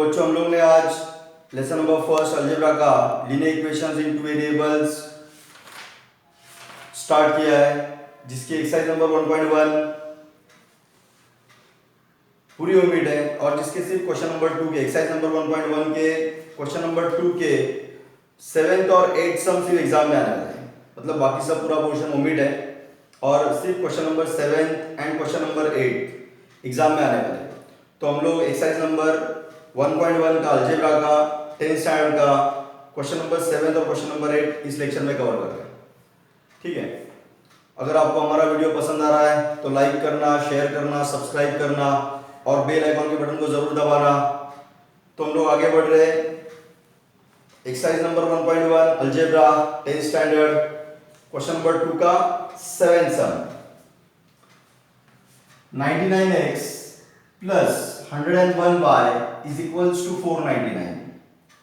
बच्चों हम लोग ने आज लेसन नंबर फर्स्ट अलजेब्रा का linear equations in two variables start किया है, जिसकी एक्सरसाइज नंबर 1.1 पूरी उम्मीद है और जिसके सिर्फ क्वेश्चन नंबर 2 के एक्सरसाइज नंबर 1.1 के क्वेश्चन नंबर 2 के 7th और 8th सम सिर्फ एग्जाम में आने वाले हैं। मतलब बाकी सब पूरा पोर्शन उम्मीद है और सिर्फ question number 7 and question number 8 exam में आने वाले हैं। तो हम लोग एक्सरसाइज नंबर 1.1 का अलजेब्रा का 10th स्टैंडर्ड का क्वेश्चन नंबर 7 और क्वेश्चन नंबर 8 इस लेक्चर में कवर कर रहे हैं। ठीक है, अगर आपको हमारा वीडियो पसंद आ रहा है तो लाइक करना, शेयर करना, सब्सक्राइब करना और बेल आइकॉन के बटन को जरूर दबाना। तो हम लोग आगे बढ़ रहे हैं। Exercise number 1.1 algebra 10th standard question number 2 का 7th some. 99x plus 101y is equals to 499,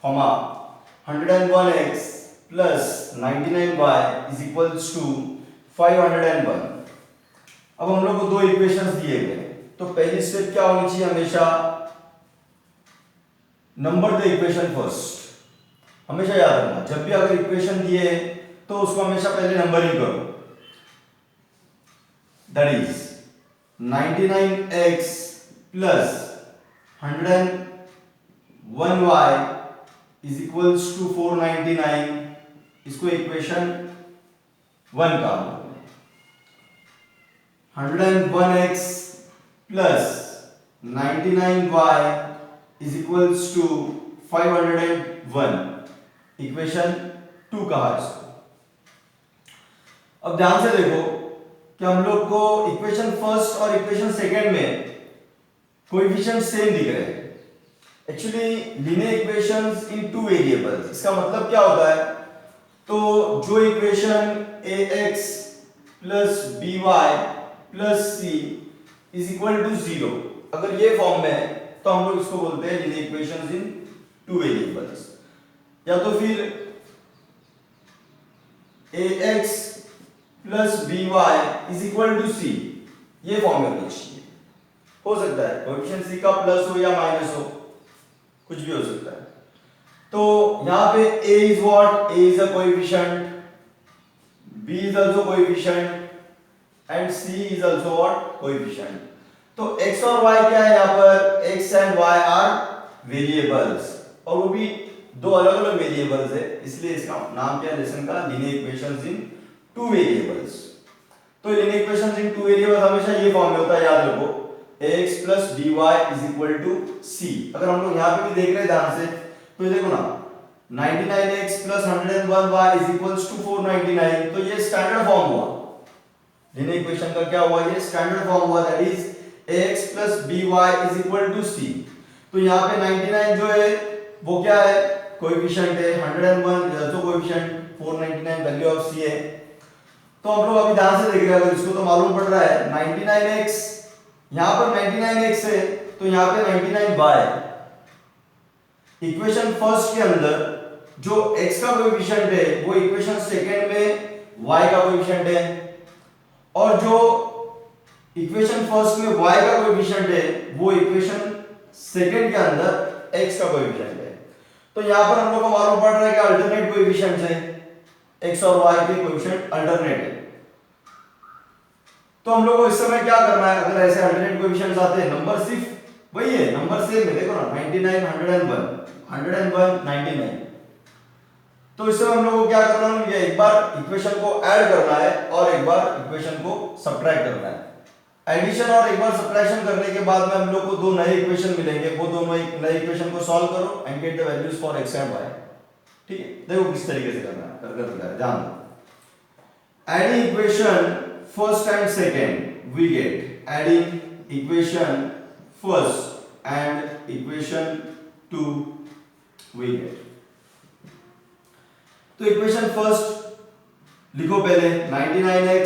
comma 101x plus 99y is equals to 501। अब हम लोग को दो इक्वेशंस दिए गए, तो पहली स्टेप क्या होनी चाहिए? हमेशा नंबर द इक्वेशन फर्स्ट। हमेशा याद रखना, जब भी अगर इक्वेशन दिए तो उसको हमेशा पहले नंबरिंग करो। That is 99x plus 101y is equals to 499। इसको इक्वेशन 1 का 101x plus 99y is equals to 501 equation 2 कहा इसको। अब ध्यान से देखो कि हम लोग को इक्वेशन फर्स्ट और इक्वेशन सेकेंड में कोएफिशिएंट सेम दिख रहे हैं। Actually linear equations in two variables, इसका मतलब क्या होता है? तो जो equation ax plus by plus c is equal to 0, अगर ये फॉर्म में है तो हम लोग इसको बोलते हैं linear equations in two variables. या तो फिर ax plus by is equal to c, ये फॉर्म में होना चाहिए। हो सकता है कोएफिशिएंट c का प्लस हो या माइनस हो, कुछ भी हो सकता है। तो यहां पे a is what? a is a coefficient, b is also coefficient and c is also what? Coefficient। तो x और y क्या है यहां पर? x and y are variables, और वो भी दो अलग अलग वेरिएबल्स है, इसलिए इसका नाम क्या है लेसन का? Linear equations in two variables. तो linear equations in two variables हमेशा ये फॉर्म में होता है, याद रखो ax plus by is equal to c। अगर हम लोग यहाँ पे भी देख रहे हैं ध्यान से तो ये देखो ना, 99x plus 101y is equals to 499, तो ये स्टैंडर्ड फॉर्म हुआ लीनियर इक्वेशन का। क्या हुआ? ये स्टैंडर्ड फॉर्म हुआ, that is ax plus by is equal to c। तो यहाँ पे 99 जो है वो क्या है? कोएफिशिएंट है। 101 जो कोएफिशिएंट 499 वैल्यू ऑफ c है। तो हम लोग अभी ध्यान से देख रहे हैं, अगर इसको तो मालूम पड़ रहा है 99x, यहां पर 99x है तो यहां पे 99y। इक्वेशन फर्स्ट के अंदर जो x का कोएफिशिएंट है वो इक्वेशन सेकंड में y का कोएफिशिएंट है, और जो इक्वेशन फर्स्ट में y का कोएफिशिएंट है वो इक्वेशन सेकंड के अंदर x का कोएफिशिएंट है। तो यहां पर हम लोग को मालूम पड़ रहा है कि अल्टरनेट कोएफिशिएंट्स है, x और y के कोएफिशिएंट अल्टरनेट है। तो हम लोग को इस समय क्या करना है? अगर ऐसे अल्टरनेट कोएफिशिएंट्स आते हैं, नंबर सिर्फ वही है, नंबर सेम है, देखो ना 99 101 99। तो इस समय हम लोग को क्या करना है? एक बार इक्वेशन को ऐड करना है और एक बार इक्वेशन को सब्ट्रैक्ट करना है। एडिशन और एक बार सब्ट्रैक्शन करने के बाद में हम लोग को दो नए इक्वेशन मिलेंगे, वो दोनों नए इक्वेशन को सॉल्व करो and gate the values for x and y। ठीक है, देखो किस तरीके से करना है, कर ध्यान दो। Adding equation first and second, we get adding equation first and equation 2 we get। तो इक्वेशन फर्स्ट लिखो पहले, 99x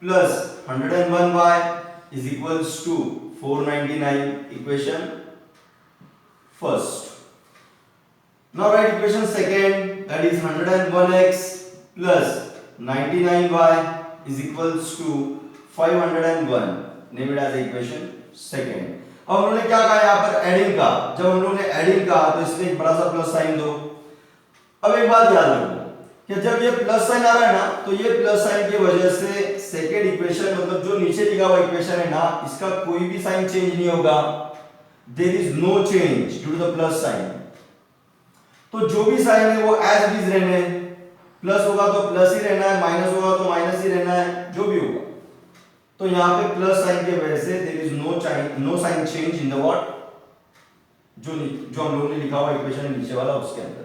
plus 101y is equals to 499, equation first. Now write equation second, that is 101x plus 99y is equals to 501, name it as equation second। अब उन्होंने क्या कहा यहाँ पर adding का, जब हम लोगों ने एडिंग कहा तो इसलिए एक बड़ा सा प्लस साइन दो। अब एक बात याद रखो कि जब ये प्लस साइन आ रहा है ना, तो ये प्लस साइन की वजह से सेकेंड इक्वेशन मतलब जो नीचे लिखा हुआ इक्वेशन है ना, इसका कोई भी साइन चेंज नहीं होगा। There is no change due to the plus sign. तो जो भी साइन है वो एज इट इज रहने, प्लस होगा तो प्लस ही रहना है, माइनस होगा तो माइनस ही रहना है, जो भी होगा। तो यहाँ पे प्लस साइन की वजह से there is no sign change in the what, जो हम लोगों ने लिखा हुआ इक्वेशन है नीचे वाला उसके अंदर।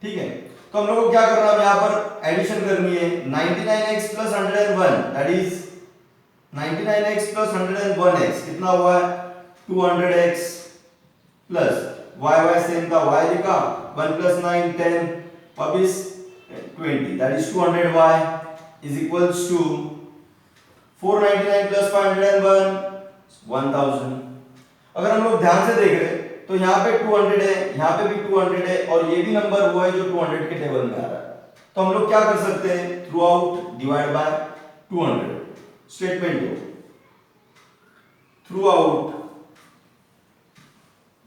ठीक है, तो हम लोग को क्या करना है, यहाँ पर एडिशन करनी है। 99x plus 101 that is 99x plus 101x कितना हुआ है 200x प्लस y सेम था, y लिखा 1 प्लस 9 10 वापिस 20 that is 200y is equals to 499 plus 501 1000। अगर हम लोग ध्यान से देख रहे हैं तो यहाँ पे 200 है, यहाँ पे भी 200 है और ये भी नंबर वो है जो 200 के टेबल में आ रहा है। तो हम लोग क्या कर सकते हैं, throughout divide by 200 statement दो, थ्रू आउट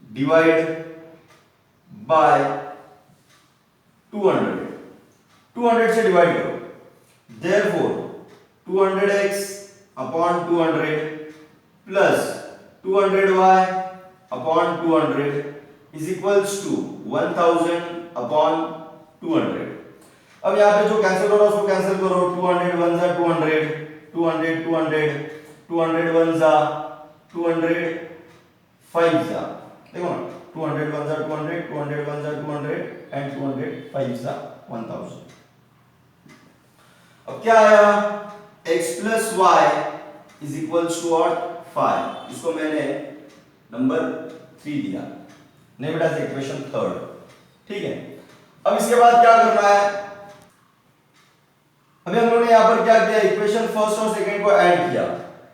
डिवाइड बाय 200 से डिवाइड करो। Therefore 200x upon 200 plus 200y upon 200 is equals to 1000 upon 200। अब यहाँ पे जो कैंसिल हो रहा है उसको कैंसिल करो। 200 1 जा 200, 200 200, 200 1 जा 200, 5 जा, देखो ना 200 1 जा 200, 200 1 जा 200 एंड 200 5 जा 1000। अब क्या आया, x plus y is equals to what 5। इसको मैंने नंबर 3 दिया, name it as equation third. ठीक है, अब इसके बाद क्या करना है, अभी हम लोगों ने यहां पर क्या किया, इक्वेशन फर्स्ट और सेकंड को ऐड किया।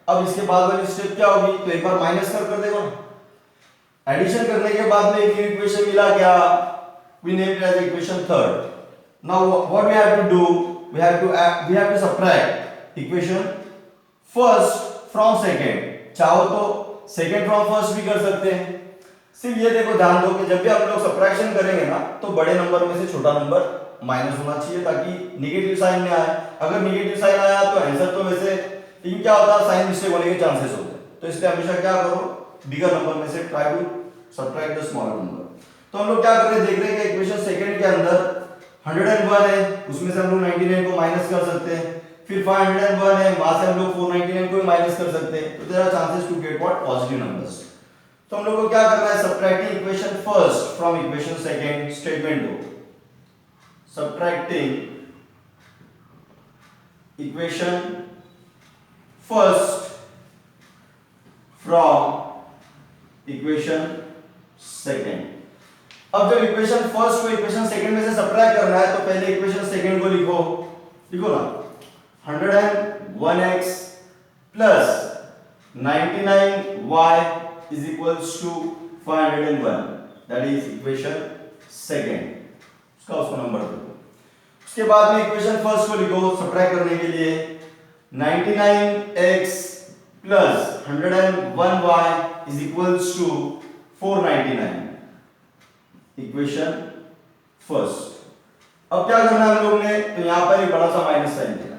अब इसके बाद वाली स्टेप क्या होगी, तो एक बार माइनस कर देखो ना। एडिशन करने के बाद में एक न्यू इक्वेशन मिला, क्या, we name it as equation third. Now what we have to do, we have to subtract equation first from second. चाहो तो सेकंड फ्रॉम फर्स्ट भी कर सकते हैं। सिर्फ ये देखो, ध्यान दो कि जब भी हम लोग सबट्रैक्शन करेंगे ना, तो बड़े नंबर में से छोटा नंबर माइनस होना चाहिए ताकि नेगेटिव साइन में आए। अगर नेगेटिव साइन आया तो आंसर तो वैसे, लेकिन क्या होता है, साइन मिस्टेक होने के चांसेस होते हैं। तो इसलिए हमेशा क्या करो, बिगर नंबर में से try to subtract the smaller number. तो हम लोग क्या कर रहे हैं, देख रहे हैं कि इक्वेशन सेकंड के अंदर 101 है, उसमें से हम लोग 99 को माइनस कर सकते हैं। फिर 501 है, वहां से हम लोग 499 को माइनस कर सकते हैं। तो there are chances to get what positive numbers. तो हम लोग को क्या करना है, subtracting equation first from equation second. Statement दो, subtracting equation first from equation second. अब जब इक्वेशन फर्स्ट को इक्वेशन सेकंड में से सबट्रैक्ट करना है तो पहले इक्वेशन सेकंड को लिखो, लिखो ना 101x plus 99y is equals to 501, that is equation second। उसको नंबर दो। उसके बाद में इक्वेशन फर्स्ट को लिखो सबट्रैक्ट करने के लिए 99x plus 101y is equals to 499, equation first. अब क्या करना है हम लोग ने, तो यहां पर एक बड़ा सा माइनस साइन देना है।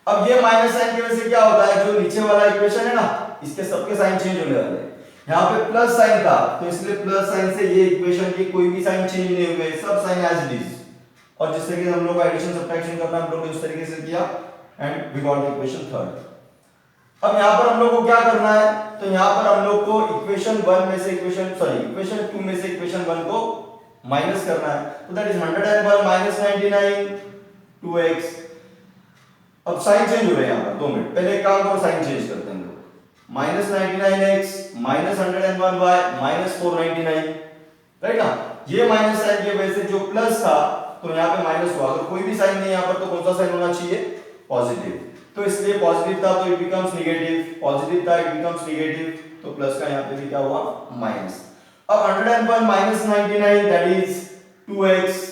अब ये माइनस साइन की वजह से क्या होता है, जो नीचे वाला इक्वेशन है ना, इसके सबके साइन चेंज होने वाले हैं। यहाँ पे प्लस साइन था तो इसलिए प्लस साइन से ये इक्वेशन की कोई भी साइन चेंज नहीं हुए, सब साइन एज इट इज। और जिस तरीके से हम लोग को एडिशन सब्ट्रैक्शन करना हम लोग ने उस तरीके से किया and we got the equation third. अब यहाँ पर हम लोग को क्या करना है, तो यहाँ पर हम लोग को इक्वेशन 1 में से इक्वेशन 2 में से इक्वेशन 1 को माइनस करना है। तो दैट इज 101 माइनस 99 2x। अब साइन चेंज हो रहे हैं यहाँ पर, 2 मिनट पहले एक काम करो, साइन चेंज करते हैं हम लोग। Minus 99x minus 101y minus 499, right ना। ये माइनस साइन की वजह से जो प्लस था तो यहाँ पे माइनस हुआ। अगर कोई भी साइन नहीं यहाँ पर तो कौन सा साइन होना चाहिए, पॉजिटिव। तो इसलिए पॉजिटिव था तो इट बिकम्स नेगेटिव, पॉजिटिव था इट बिकम्स नेगेटिव, तो प्लस का यहाँ पे भी क्या हुआ, माइनस। अब 101 minus 99 that is 2x,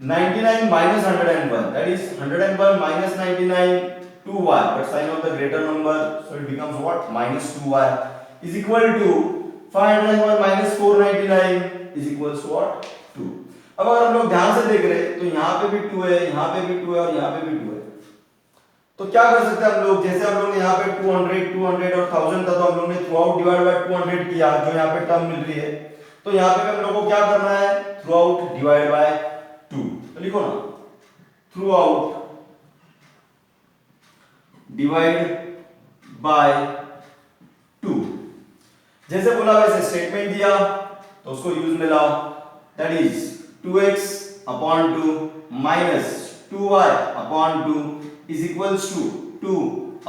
99 minus 101 that is 101 minus 99 2y, but sign of the greater number so it becomes what, minus 2y is equal to 501 minus 499 is equal to what 2। अब अगर हम लोग ध्यान से देख रहे हैं तो यहाँ पे भी 2 है, यहाँ पे भी 2 है और यहाँ पे भी 2 है। तो क्या कर सकते हैं हम लोग, जैसे हम लोग ने यहाँ पे 200 200 और 1000 था तो हम लोग ने थ्रू आउट डिवाइड बाय 200 किया, जो यहाँ पे टर्म मिल रही है। तो यहाँ पे हम लोग को क्या करना है, थ्रू आउट डिवाइड बाय 2। तो लिखो ना, थ्रू आउट डिवाइड बाय 2। जैसे बोला वैसे स्टेटमेंट दिया तो उसको यूज में लाओ, that is 2x upon 2 minus 2y upon 2 is equals to 2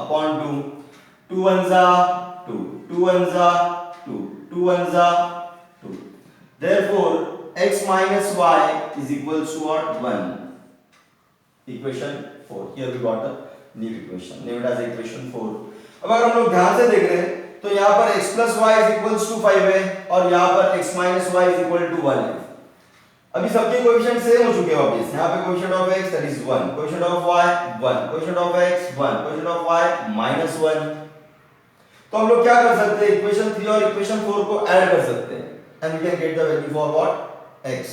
upon 2, 2 ones are 2, 2 ones are 2, 2 ones are 2. Therefore, x minus y is equals to what? 1. Equation 4. Here we got a new equation. Name it as equation 4. अब अगर हम लोग ध्यान से देख रहे हैं तो यहाँ पर x plus y is equals to 5 है और यहाँ पर x minus y is equal to 1 है। अभी सबके कोएफिशिएंट सेम हो चुके हैं वापस। यहाँ पे coefficient of x that is 1, coefficient of y 1, coefficient of x 1, coefficient of y minus 1। तो हम लोग क्या कर सकते हैं, इक्वेशन 3 और इक्वेशन 4 को ऐड कर सकते हैं and we can get the value for what x।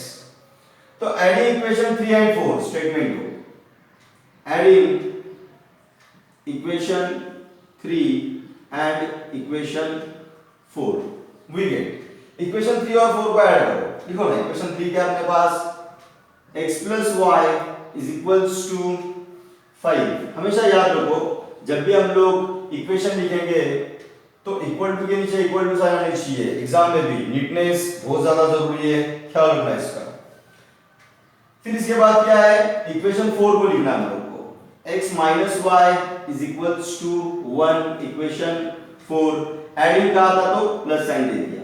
तो एडिंग इक्वेशन 3 एंड 4 स्टेटमेंट को, adding equation 3 and equation 4 we get equation 3 और 4 को ऐड करो। लिखो ना, इक्वेशन 3 क्या है अपने पास, x plus y is equals to 5। हमेशा याद रखो जब भी हम लोग इक्वेशन लिखेंगे तो इक्वल टू के नीचे इक्वल टू साइन आना चाहिए। एग्जाम में भी नीटनेस बहुत ज्यादा जरूरी है, ख्याल रखना इसका। फिर इसके बाद क्या है, इक्वेशन 4 को लिखना है हम लोग को, x minus y is equals to 1 equation 4। Adding कहा था तो प्लस साइन दे दिया।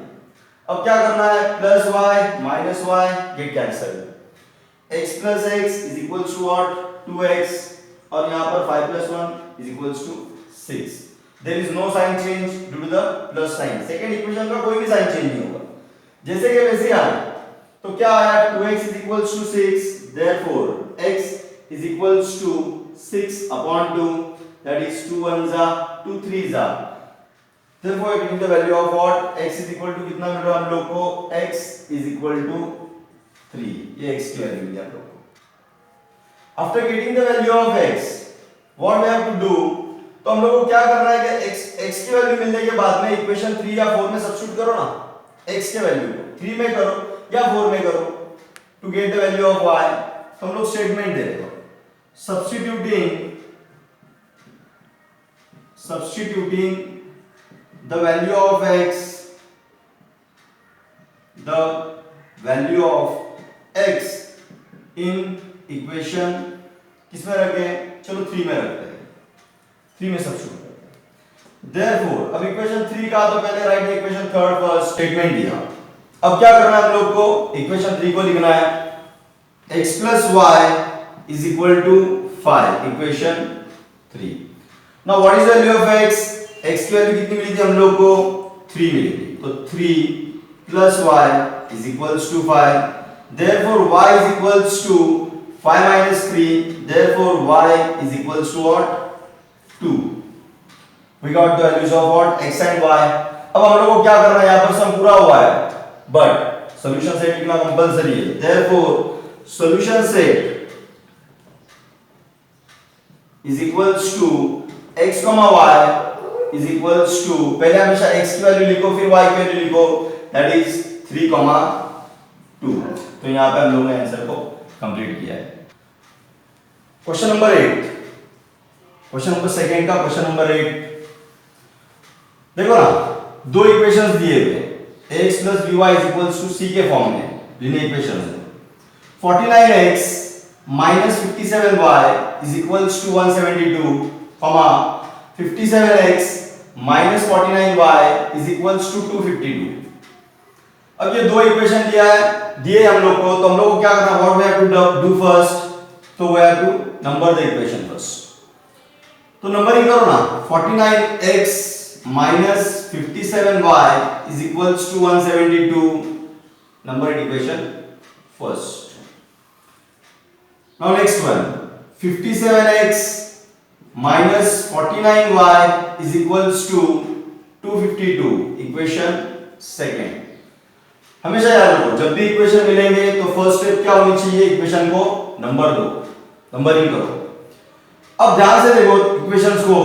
अब क्या करना है, plus y minus y get cancel, x plus x is equals to what 2x और यहाँ पर 5 plus 1 is equals to 6। there is no sign change due to the plus sign। Second equation का कोई भी साइन चेंज नहीं होगा, जैसे के वैसे आया। तो क्या आया, 2x is equals to 6, therefore x is equals to 6 upon 2, that is 2 ones are 2 threes are। therefore getting the value of what x is equal to कितना मिल रहा है हम लोग को, x is equal to 3। ये x की value मिली हम लोग को। After getting the value of x what we have to do, तो हम लोग को क्या करना है कि x की वैल्यू मिलने के बाद में इक्वेशन 3 या 4 में सब्स्टिट्यूट करो ना, x के वैल्यू को 3 में करो या 4 में करो to get the value of y। तो हम लोग स्टेटमेंट दे रहे हो, substituting the value of x, the value of x in equation किसमें रखें, चलो 3 में रखते हैं, 3 में सब्स्टिट्यूट करते हैं। therefore अब इक्वेशन 3 का तो पहले राइट इक्वेशन 3 फर्स्ट स्टेटमेंट दिया। अब क्या करना है हम लोग को, इक्वेशन 3 को लिखना है, x plus y is equal to 5 equation 3। now what is the value of x, x की वैल्यू कितनी मिली थी हम लोग को, 3 मिली थी। तो 3 plus y is equals to 5, therefore y is equals to 5 minus 3, therefore y is equals to what 2। we got the values of what x and y। अब हम लोग को क्या करना है, यहाँ पर सम पूरा हुआ है बट सॉल्यूशन सेट लिखना कंपलसरी है। therefore solution set is equals to x, y is equals to, पहले हमेशा x की वैल्यू लिखो फिर y की वैल्यू लिखो, that is 3, 2। तो यहाँ पे हम लोगों ने आंसर को कंप्लीट किया है। Question number 8, question number second का क्वेश्चन नंबर 8 देखो ना, दो इक्वेशंस दिए हुए ax plus by is equals to c के फॉर्म में लीनियर इक्वेशंस है। 49x minus 57y is equals to 172, 57x minus 49y is equals to 252। अब ये दो इक्वेशन दिए हम लोग को, तो हम लोग को क्या करना, what we have to do first, तो we have to number the equation first. तो नंबरिंग करो ना, 49x minus 57y is equals to 172, number equation first. now next one, 57x minus 49y is equals to 252 equation second. हमेशा याद रखो जब भी equation मिलेंगे तो फर्स्ट स्टेप क्या होनी चाहिए, इक्वेशन को नंबर दो, नंबरिंग करो। अब ध्यान से देखो इक्वेशंस को,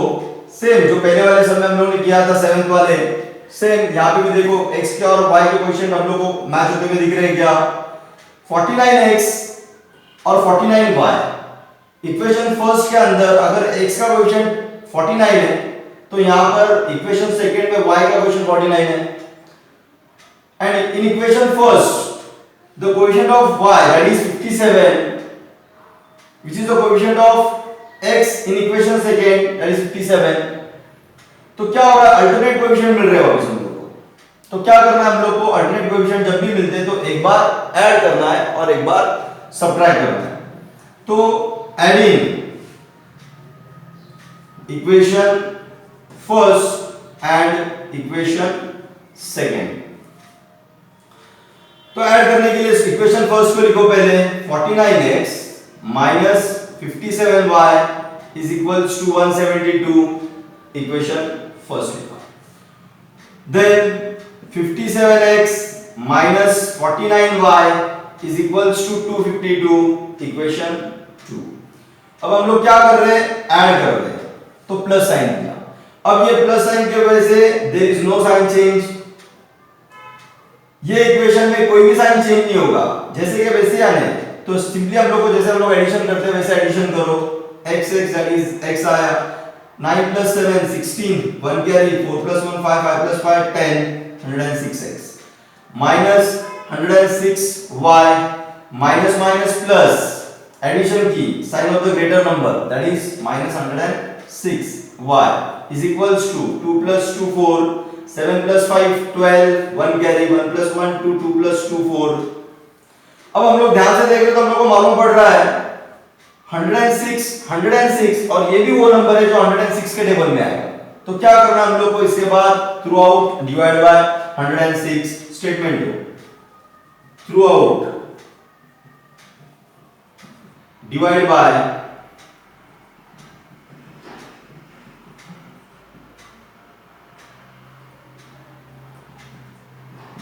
सेम जो पहले वाले समय हम लोगों ने किया था 7th वाले, सेम यहाँ पे भी देखो x के और y के कोएफिशिएंट हम लोग को मैच होते हुए दिख रहे हैं क्या, 49x और 49y। इक्वेशन फर्स्ट के अंदर अगर x का कोएफिशिएंट 49 है तो यहाँ पर इक्वेशन सेकंड में y का कोएफिशिएंट 49 है। And in equation first, the coefficient of y, that is 57, which is the coefficient of x in equation second, that is 57. तो क्या हो रहा है, अल्टरनेट कोएफिशिएंट मिल रहे हैं वापस हम लोग को। तो क्या करना है हम लोग को, अल्टरनेट कोएफिशिएंट जब भी मिलते हैं तो एक बार ऐड करना है और एक बार सब्ट्रैक्ट करना है। तो adding equation first and equation second, तो ऐड करने के लिए इक्वेशन फर्स्ट को लिखो पहले, 49x minus 57y is equals to 172, equation first लिखा। Then 57x minus 49y is equals to 252, equation 2। अब हम लोग क्या कर रहे हैं, ऐड कर रहे हैं, तो प्लस साइन दिया। अब ये प्लस साइन की वजह से there is no sign change, ये इक्वेशन में कोई भी साइन चेंज नहीं होगा, जैसे कि वैसे आने। तो सिंपली हम लोग को जैसे हम लोग एडिशन करते हैं वैसे एडिशन करो, x x that is x आया, 9 plus 7 16, 1 carry, 4 plus 1 5, 5 plus 5 10, 106x minus 106y minus minus plus addition की sign of the greater number that is minus 106y is equals to 2 plus 2 4, 7 plus 5 12, 1 carry, 1 plus 1 2, 2 plus 2 4। अब हम लोग ध्यान से देख रहे तो हम लोग को मालूम पड़ रहा है 106 और ये भी वो नंबर है जो 106 के टेबल में आएगा। तो क्या करना हम लोग को, इसके बाद throughout divide by 106 statement दो, throughout divide by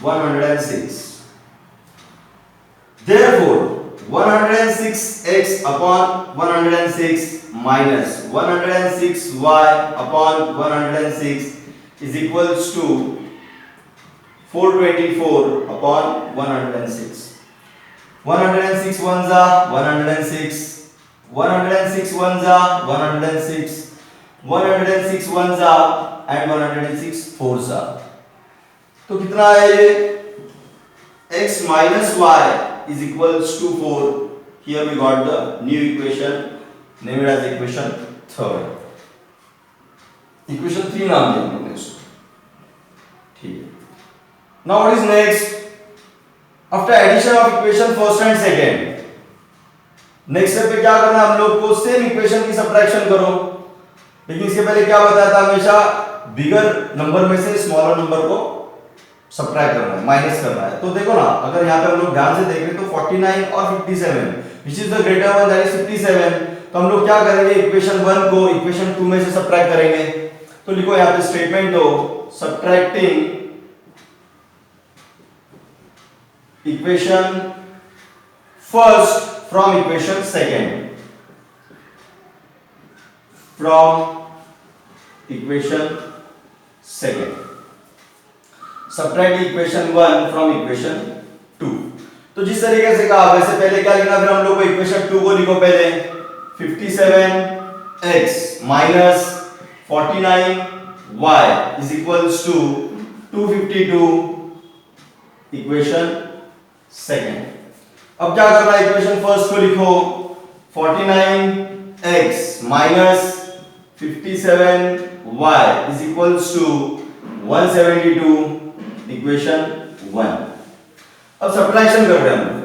106। Therefore 106x upon 106 minus 106y upon 106 is equals to 424 upon 106। 106 ones are 106, 106 ones are 106, 106 ones are and 106 fours are। तो कितना है ये, x minus y is equals to 4। Here we got the new equation, named as equation third, equation 3 नाम दिया हमने इसको, ठीक है। Now what is next? After addition of equation first and second, next step पे क्या करना है हम लोग को, सेम इक्वेशन की सब्ट्रैक्शन करो। लेकिन इसके पहले क्या बताया था, हमेशा बिगर नंबर में से स्मॉलर नंबर को सब्ट्रैक्ट करना है, माइनस करना है। तो देखो ना, अगर यहाँ पे हम लोग ध्यान से देखें तो 49 और 57 which is the greater one, that is 57, तो हम लोग क्या करेंगे, इक्वेशन 1 को इक्वेशन 2 में से सब्ट्रैक्ट करेंगे। तो लिखो यहाँ पे स्टेटमेंट दो, subtracting equation first from equation second, from equation second, subtract equation 1 from equation 2। तो जिस तरीके से कहा वैसे पहले क्या लिखना, फिर हम लोग को इक्वेशन 2 को लिखो पहले, 57x minus 49y is equals to 252, equation second. अब क्या करना है, इक्वेशन फर्स्ट को लिखो, 49x minus 57y is equals to 172, equation 1। अब सब्ट्रैक्शन कर रहे हैं हम,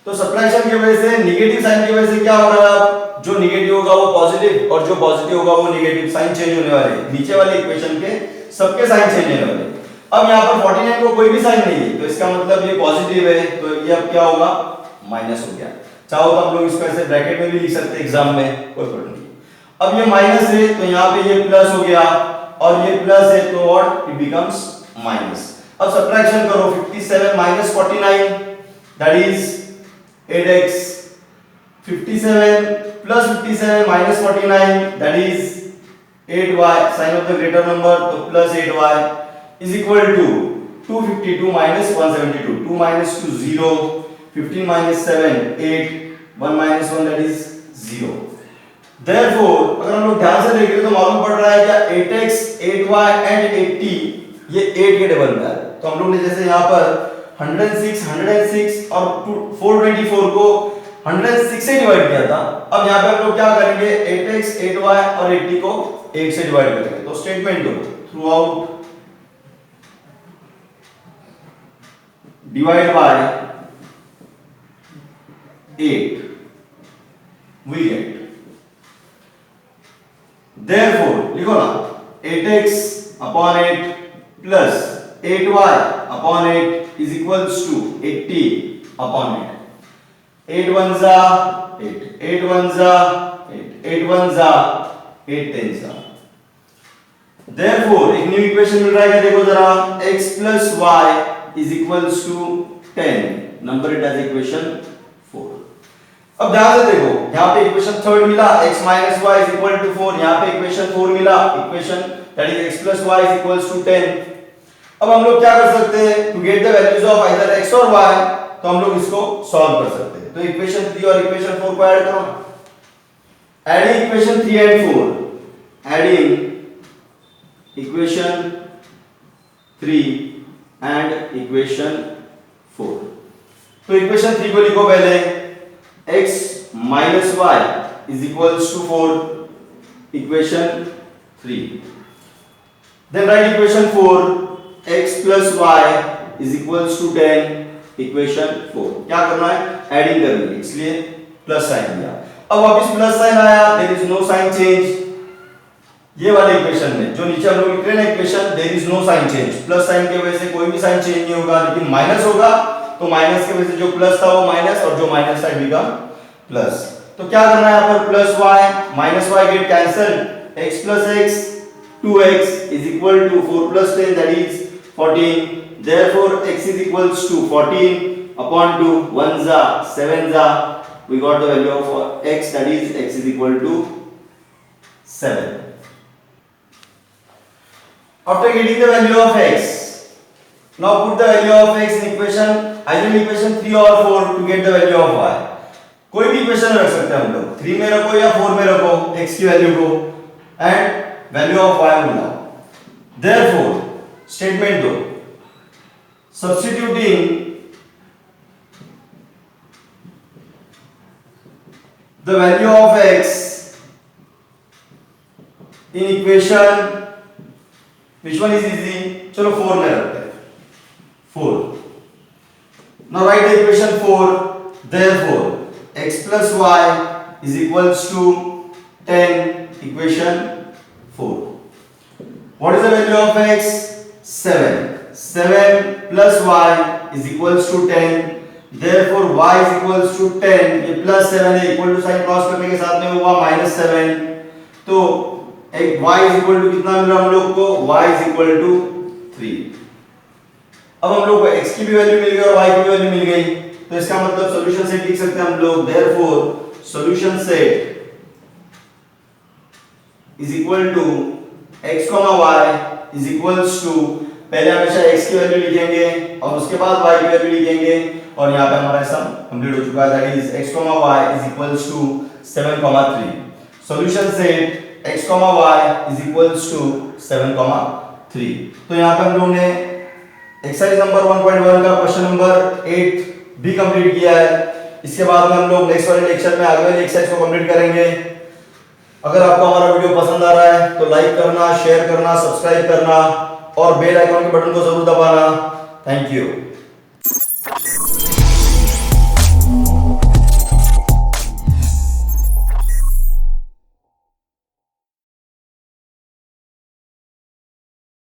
तो सब्ट्रैक्शन की वजह से, नेगेटिव साइन की वजह से क्या हो रहा है, जो नेगेटिव होगा वो पॉजिटिव और जो पॉजिटिव होगा वो नेगेटिव, साइन चेंज होने वाले, नीचे वाले इक्वेशन के सबके साइन चेंज होने वाले। अब यहाँ पर 49 को कोई भी साइन नहीं है, तो इसका मतलब ये पॉजिटिव है, तो ये अब क्या होगा, माइनस हो गया। चाहो तो हम लोग इसको ऐसे ब्रैकेट में भी लिख सकते हैं एग्जाम में, कोई प्रॉब्लम नहीं। अब ये माइनस है तो यहाँ पे ये प्लस हो गया। और ये प्लस है तो व्हाट इट बिकम्स माइनस। अब सब्ट्रैक्शन करो 57 minus 49 that is 8x, 57 plus 57 minus 49 that is 8y, sign of the greater number तो plus 8y is equal to 252 minus 172, 2 minus 2 0, 15 minus 7 8, 1 minus 1 that is 0। therefore अगर हम लोग ध्यान से देखें तो मालूम पड़ रहा है क्या 8x 8y and 80 ये 8 के डबल में है। तो हम लोग ने जैसे यहाँ पर 106 और 424 को 106 से डिवाइड किया था, अब यहाँ पे हम लोग क्या करेंगे 8x 8y और 80 को 8 से डिवाइड करेंगे। तो स्टेटमेंट दो throughout divide by 8 we get therefore लिखो ना 8x upon 8 plus 8y upon 8 is equals to 80 upon 8। 8 ones are 8, 8 ones are 8, 8 ones are 8 tens are। therefore एक न्यू इक्वेशन मिल रहा है क्या देखो जरा x plus y is equals to 10, number it as equation 4। अब ध्यान से देखो यहाँ पे इक्वेशन थर्ड मिला x minus y is equal to 4, यहाँ पे इक्वेशन 4 मिला equation that is x plus y is equals to 10। अब हम लोग क्या कर सकते हैं to get the values of either x और y, तो हम लोग इसको सॉल्व कर सकते हैं। तो इक्वेशन 3 और इक्वेशन 4 को ऐड करो, adding equation 3 and 4, adding equation 3 and equation 4। तो इक्वेशन 3 को लिखो पहले x minus y is equals to 4, equation 3। then write equation 4 x plus y is equals to 10, equation 4। क्या करना है एडिंग करनी है इसलिए प्लस साइन दिया। अब वापस प्लस साइन आया there is no sign change. ये वाले इक्वेशन में जो नीचे हम लोग लिख रहे हैं ना equation there is no sign change, plus sign की वजह से कोई भी साइन चेंज नहीं होगा, लेकिन माइनस होगा तो माइनस की वजह से जो प्लस था वो माइनस और जो माइनस था बिकम प्लस। तो क्या करना है यहाँ पर plus y minus y get cancel, x plus x 2x is equal to 4 plus 10 that is 14। therefore x is equals to 14 upon 2, 1s are 7s are, we got the value of x that is x is equal to 7। after getting the value of x, now put the value of x in equation either in equation 3 or 4 to get the value of y। कोई भी equation रख सकते हैं हम लोग, 3 में रखो या 4 में रखो x की वैल्यू को एंड वैल्यू ऑफ y मिलाओ। therefore स्टेटमेंट दो substituting the value of x in equation, which one is easy, चलो 4 में रखते हैं 4। now write the equation 4, therefore x plus y is equals to 10, equation 4। what is the value of x 7, 7 plus y is equals to 10, therefore y is equals to 10, ये plus 7 है equal to sign cross करने के साथ में हुआ -7, तो एक y is equal to कितना मिला हम लोग को y is equal to 3। अब हम लोग को x की भी वैल्यू मिल गई और y की भी वैल्यू मिल गई, तो इसका मतलब सॉल्यूशन सेट लिख सकते हैं हम लोग therefore solution set is equal to x, y is equals to, पहले हमेशा x की वैल्यू लिखेंगे और उसके बाद y की वैल्यू लिखेंगे, और यहाँ पे हमारा सम कंप्लीट हो चुका है that is x, y is equals to 7, 3। Solution set x, y is equals to 7, 3। तो यहाँ पे हम लोगों ने एक्सरसाइज नंबर 1.1 का क्वेश्चन नंबर 8 भी कंप्लीट किया है। इसके बाद में हम लोग नेक्स्ट वाले लेक्चर में आगे वाले एक्सरसाइज को कंप्लीट करेंगे। अगर आपको हमारा वीडियो पसंद आ रहा है तो लाइक करना, शेयर करना, सब्सक्राइब करना और बेल आइकन के बटन को जरूर दबाना। Thank you.